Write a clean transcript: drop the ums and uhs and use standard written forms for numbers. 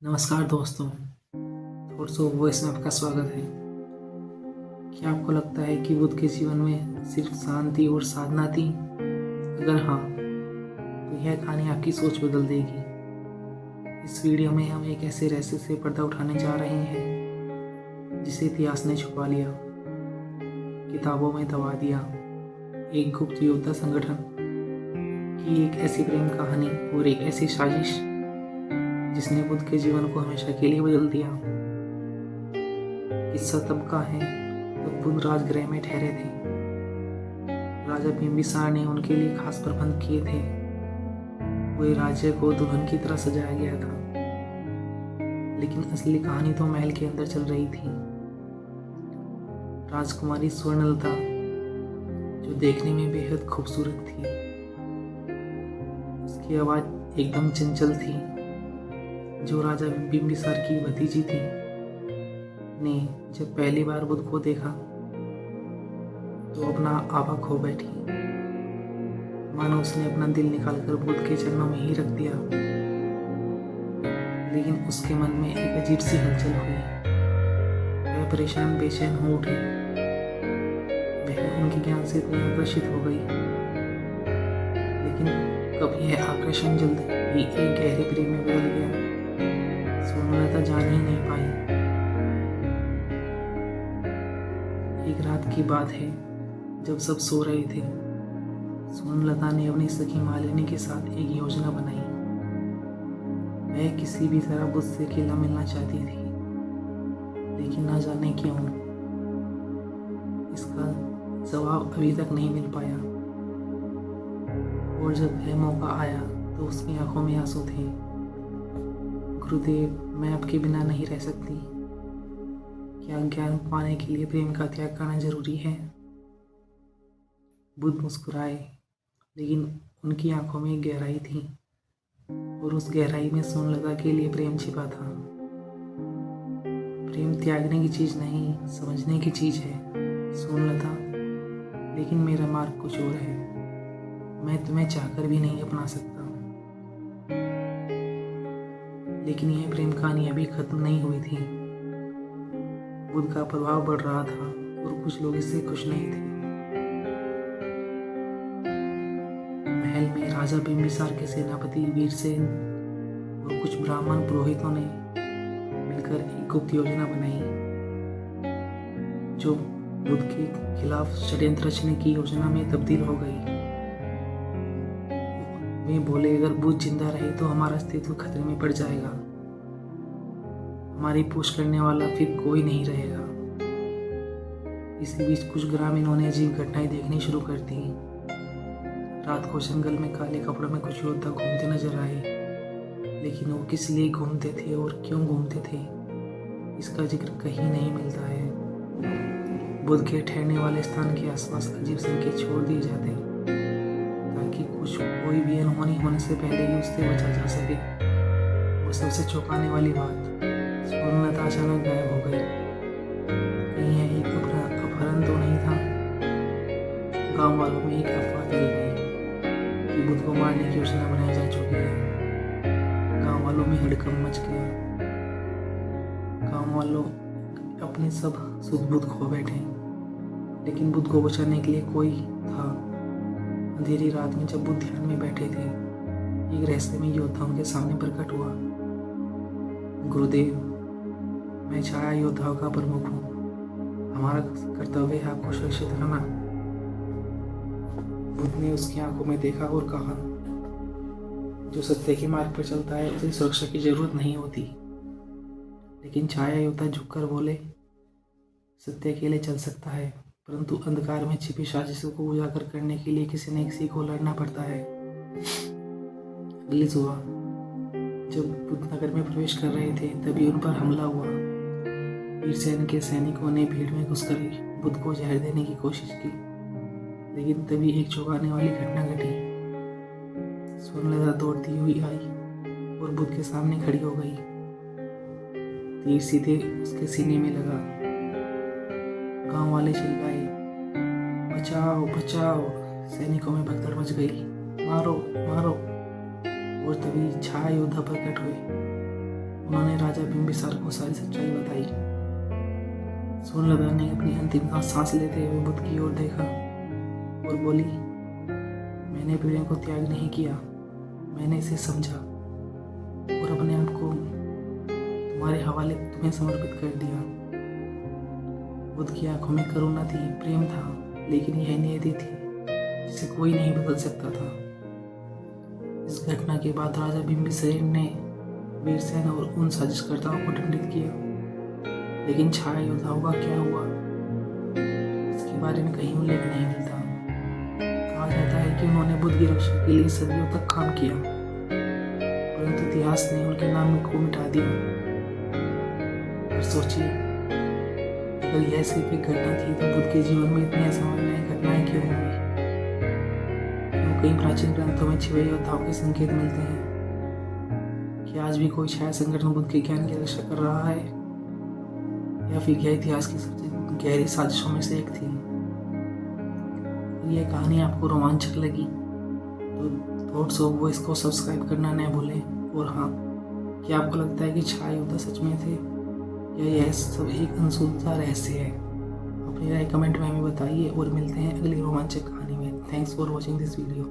नमस्कार दोस्तों, thoughts of voice में आपका स्वागत है। क्या आपको लगता है कि बुद्ध के जीवन में सिर्फ शांति और साधना थी? अगर हाँ, तो यह कहानी आपकी सोच बदल देगी। इस वीडियो में हम एक ऐसे रहस्य से पर्दा उठाने जा रहे हैं जिसे इतिहास ने छुपा लिया, किताबों में दबा दिया। एक गुप्त योद्धा संगठन की एक ऐसी प्रेम कहानी और एक ऐसी साजिश जिसने बुद्ध के जीवन को हमेशा के लिए बदल दिया। किस्सा तब का है जब बुद्ध राजगृह में ठहरे थे। राजा बिम्बिसार ने उनके लिए खास प्रबंध किए थे। पूरे राज्य को दुल्हन की तरह सजाया गया था, लेकिन असली कहानी तो महल के अंदर चल रही थी। राजकुमारी स्वर्णलता, जो देखने में बेहद खूबसूरत थी, उसकी आवाज एकदम चंचल थी, जो राजा बिम्बिसार की भतीजी थी, ने जब पहली बार बुद्ध को देखा तो अपना आपा खो बैठी, मानो उसने अपना दिल निकालकर बुद्ध के चरणों में ही रख दिया। लेकिन उसके मन में एक अजीब सी हलचल हुई। वह परेशान बेचैन हो उठी। वह उनके ज्ञान से इतनी आकर्षित हो गई, लेकिन कब यह आकर्षण जल्द ही एक गहरे प्रेम में बदल गया, स्वर्णलता जान ही नहीं पाई। एक रात की बात है, जब सब सो रहे थे, स्वर्णलता ने अपनी सखी मालिनी के साथ एक योजना बनाई। वह किसी भी तरह बुद्ध से अकेला मिलना चाहती थी, लेकिन न जाने क्यों इसका जवाब अभी तक नहीं मिल पाया। और जब वह मौका आया तो उसकी आंखों में आंसू थे। गुरुदेव, मैं आपके बिना नहीं रह सकती। क्या ज्ञान पाने के लिए प्रेम का त्याग करना जरूरी है? बुद्ध मुस्कुराए, लेकिन उनकी आंखों में गहराई थी, और उस गहराई में स्वर्णलता के लिए प्रेम छिपा था। प्रेम त्यागने की चीज नहीं, समझने की चीज है स्वर्णलता। लेकिन मेरा मार्ग कुछ और है। मैं तुम्हें चाहकर भी नहीं अपना सकता। लेकिन यह प्रेम कहानी अभी खत्म नहीं हुई थी। बुद्ध का प्रभाव बढ़ रहा था और कुछ लोग इससे खुश नहीं थे। महल में राजा बिम्बिसार के सेनापति वीरसेन और कुछ ब्राह्मण पुरोहितों ने मिलकर एक गुप्त योजना बनाई, जो बुद्ध के खिलाफ षड्यंत्र रचने की योजना में तब्दील हो गई। वे बोले, अगर बुद्ध जिंदा रहे तो हमारा अस्तित्व खतरे में पड़ जाएगा। हमारी पूछ करने वाला फिर कोई नहीं रहेगा। इसी बीच कुछ ग्रामीणों ने अजीब घटनाएं देखनी शुरू कर दी। रात को जंगल में काले कपड़ों में कुछ योद्धा घूमते नजर आए, लेकिन वो किस लिए घूमते थे और क्यों घूमते थे, इसका जिक्र कहीं नहीं मिलता है। बुद्ध के ठहरने वाले स्थान के आसपास अजीब संकेत छोड़ दिए जाते, ताकि कोई भी अनहोनी होने से पहले ही उससे बचा जा सके। और सबसे चौंकाने वाली बात, स्वर्णलता अचानक गायब हो गई। कहीं यह एक अपहरण तो नहीं था? गांव वालों में एक अफवाह फैल गई कि बुद्ध को मारने की योजना बनाई जा चुकी है। गांव वालों में हड़कंप मच गया। गांव वालों अपने सब सुध बुद्ध खो बैठे, लेकिन बुद्ध को बचाने के लिए कोई था। अंधेरी रात में जब बुद्ध ध्यान में बैठे थे, एक रहस्यमय योद्धा उनके सामने प्रकट हुआ। गुरुदेव, मैं छाया योद्धाओं का प्रमुख हूँ। हमारा कर्तव्य है आपको सुरक्षित रखना। बुद्ध ने उसकी आंखों में देखा और कहा, जो सत्य के मार्ग पर चलता है उसे सुरक्षा की जरूरत नहीं होती। लेकिन छाया योद्धा झुककर बोले, सत्य अकेले चल सकता है, परंतु अंधकार में छिपी साजिशों को उजागर करने के लिए किसी न किसी को लड़ना पड़ता है। अगली सुबह जब बुद्ध नगर में प्रवेश कर रहे थे, तभी उन पर हमला हुआ। वीरसेन के सैनिकों ने भीड़ में घुसकर बुद्ध को जहर देने की कोशिश की, लेकिन तभी एक चौंकाने वाली घटना घटी। स्वर्णलता दौड़ती हुई आई और बुद्ध के सामने खड़ी हो गई। तीर सीधे उसके सीने में लगा। गांव वाले चिल्लाए, बचाओ बचाओ। सैनिकों में भगदड़ मच गई, मारो मारो। और तभी छाया योद्धा प्रकट हुए। उन्होंने बिम्बिसार को सारी सच्चाई बताई। सुवर्णलता ने अपनी अंतिम सांस लेते हुए बुद्ध की ओर देखा और बोली, मैंने पीढ़ियों को त्याग नहीं किया, मैंने इसे समझा और अपने आप को तुम्हारे हवाले तुम्हें समर्पित कर दिया। बुद्ध की आंखों में करुणा थी, प्रेम था, लेकिन यह नियति थी जिसे कोई नहीं बदल सकता था। इस घटना के बाद राजा बिम्बिसार ने वीरसेन और उन साजिशकर्ताओं को दंडित किया, लेकिन छाया योद्धाओं का क्या हुआ, इसके बारे में कहीं उल्लेख नहीं मिलता। कहा जाता है कि उन्होंने बुद्ध की रक्षा के लिए सदियों तक काम किया, परंतु इतिहास ने उनके नाम को मिटा दिया। और सोचिए, अगर यह सिर्फ एक घटना थी तो बुद्ध के जीवन में इतनी असामान्य घटनाएं क्यों हुई? क्यों कई प्राचीन ग्रंथों में छिपे योद्धाओं के संकेत मिलते हैं? क्या आज भी कोई छाया संगठन बुद्ध के ज्ञान की रक्षा कर रहा है, या फिर यह इतिहास की सबसे गहरी साजिशों में से एक थी? यह कहानी आपको रोमांचक लगी तो थॉट्स ऑफ वॉइस को सब्सक्राइब करना न भूलें। और हाँ, क्या आपको लगता है कि छाया योद्धा सच में थे, या यह सब एक अनसुलझा रहस्य है? अपनी राय कमेंट में हमें बताइए और मिलते हैं अगली रोमांचक कहानी में। Thanks for watching this video.